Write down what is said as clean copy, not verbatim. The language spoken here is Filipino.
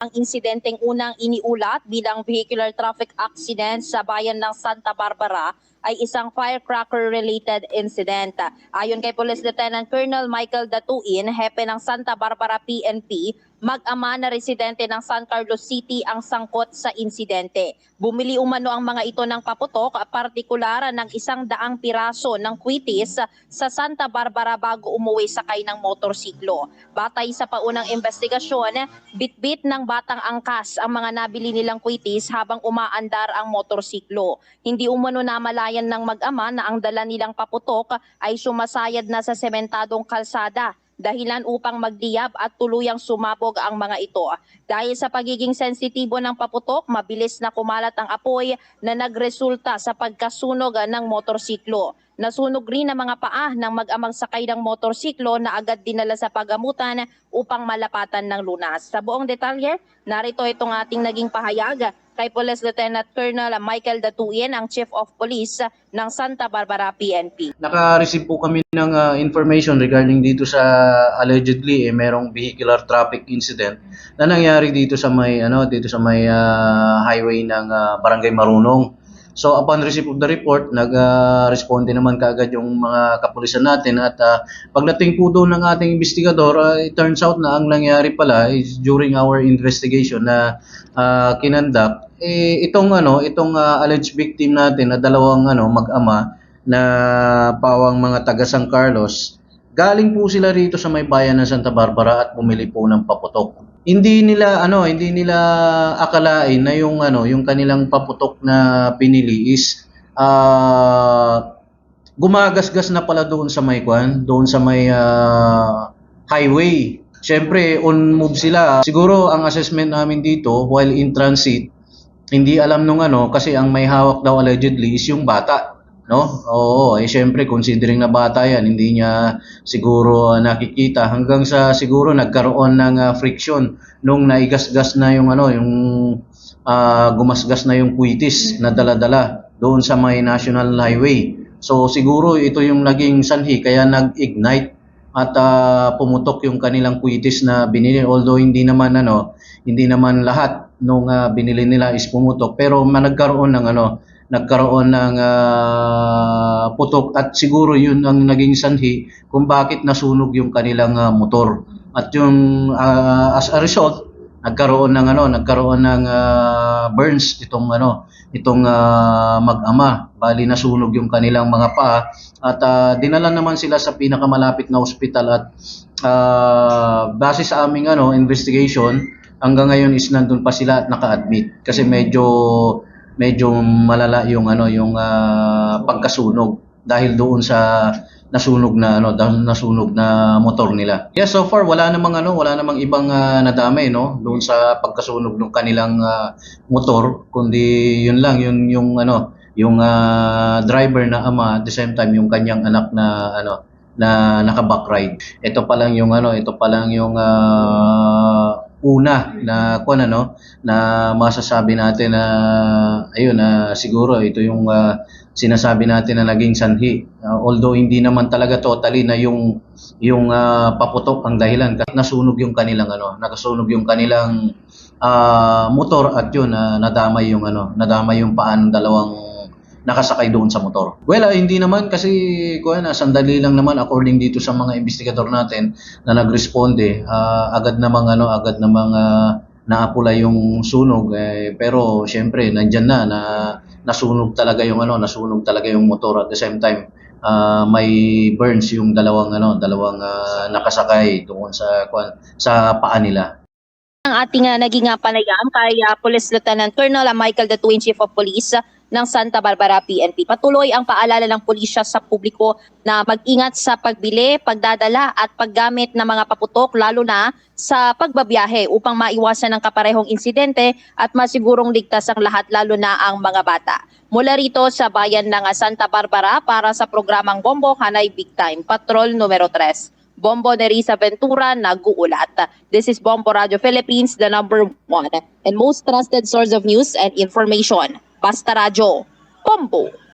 Ang insidenteng unang iniulat bilang vehicular traffic accident sa bayan ng Santa Barbara ay isang firecracker-related incident. Ayon kay Police Lieutenant Colonel Michael Datuin, hepe ng Santa Barbara PNP, mag-ama na residente ng San Carlos City ang sangkot sa insidente. Bumili umano ang mga ito ng paputok, partikular ng 100 piraso ng kwitis sa Santa Barbara bago umuwi sakay ng motorsiklo. Batay sa paunang investigasyon, bitbit ng batang angkas ang mga nabili nilang kwitis habang umaandar ang motorsiklo. Hindi umano namalayan ng mag-ama na ang dala nilang paputok ay sumasayad na sa sementadong kalsada, dahilan upang magdiyab at tuluyang sumabog ang mga ito. Dahil sa pagiging sensitibo ng paputok, mabilis na kumalat ang apoy na nagresulta sa pagkasunog ng motorsiklo. Nasunog rin ang mga paa ng mag-amang sakay ng motorsiklo na agad dinala sa pagamutan upang malapatan ng lunas. Sa buong detalye, narito itong ating naging pahayag kay Police Lieutenant Colonel Michael Datuin, ang Chief of Police ng Santa Barbara PNP. Naka-receive po kami ng information regarding dito sa allegedly merong vehicular traffic incident na nangyari dito sa may highway ng Barangay Marunong. So upon receipt of the report, nag-responde naman kaagad yung mga kapulisan natin at pagdating po doon ng ating investigador, it turns out na ang nangyari pala is during our investigation na kinandak, itong alleged victim natin na dalawang mag-ama na pawang mga taga San Carlos, galing po sila rito sa may bayan ng Santa Barbara at bumili po ng paputok. Hindi nila akalain na yung kanilang paputok na pinili is gumagasgas na pala doon sa may highway. Siyempre on move sila. Siguro ang assessment namin dito while in transit, hindi alam nung kasi ang may hawak daw allegedly is yung bata. No? Oo, siyempre considering na bata yan, hindi niya siguro nakikita hanggang sa siguro nagkaroon ng friction nung naigasgas na yung gumasgas na yung kwitis na dala-dala doon sa may national highway. So siguro ito yung naging sanhi kaya nag-ignite at pumutok yung kanilang kwitis na binili, although hindi naman lahat nung binili nila is pumutok, pero nagkaroon ng putok at siguro yun ang naging sanhi kung bakit nasunog yung kanilang motor. At yung as a result, nagkaroon ng burns itong mag-ama. Bali nasunog yung kanilang mga paa at dinala naman sila sa pinakamalapit na ospital at base sa aming investigation, hanggang ngayon is nandun pa sila at naka-admit kasi medyo malala yung pagkasunog dahil doon sa nasunog na motor nila. Yeah, so far wala namang ibang nadamay doon sa pagkasunog ng kanilang motor, kundi yun lang yung driver na ama at the same time yung kanyang anak na naka-back ride. Ito pa lang yung una na masasabi natin na ayun na siguro ito yung sinasabi natin na naging sanhi. Although hindi naman talaga totally na yung paputok ang dahilan kasi nasunog yung kanilang motor at yun nadamay yung paa ng dalawang nakasakay doon sa motor. Well, hindi naman kasi sandali lang naman according dito sa mga investigador natin na nagresponde, agad namang naapula yung sunog pero syempre nandiyan na nasunog talaga yung motor at the same time may burns yung dalawang nakasakay doon sa paa nila. Ang ating naging panayam kay Police Lieutenant Colonel Michael Datuin, Chief of Police ng Santa Barbara PNP. Patuloy ang paalala ng pulisya sa publiko na mag-ingat sa pagbili, pagdadala at paggamit ng mga paputok lalo na sa pagbabiyahe upang maiwasan ang kaparehong insidente at masigurong ligtas ang lahat lalo na ang mga bata. Mula rito sa bayan ng Santa Barbara para sa programang Bombo Hanay Big Time, Patrol numero 3. Bombo Nerissa Ventura nag-uulat. This is Bombo Radio Philippines, the #1 and most trusted source of news and information. Basta Radyo, Bombo!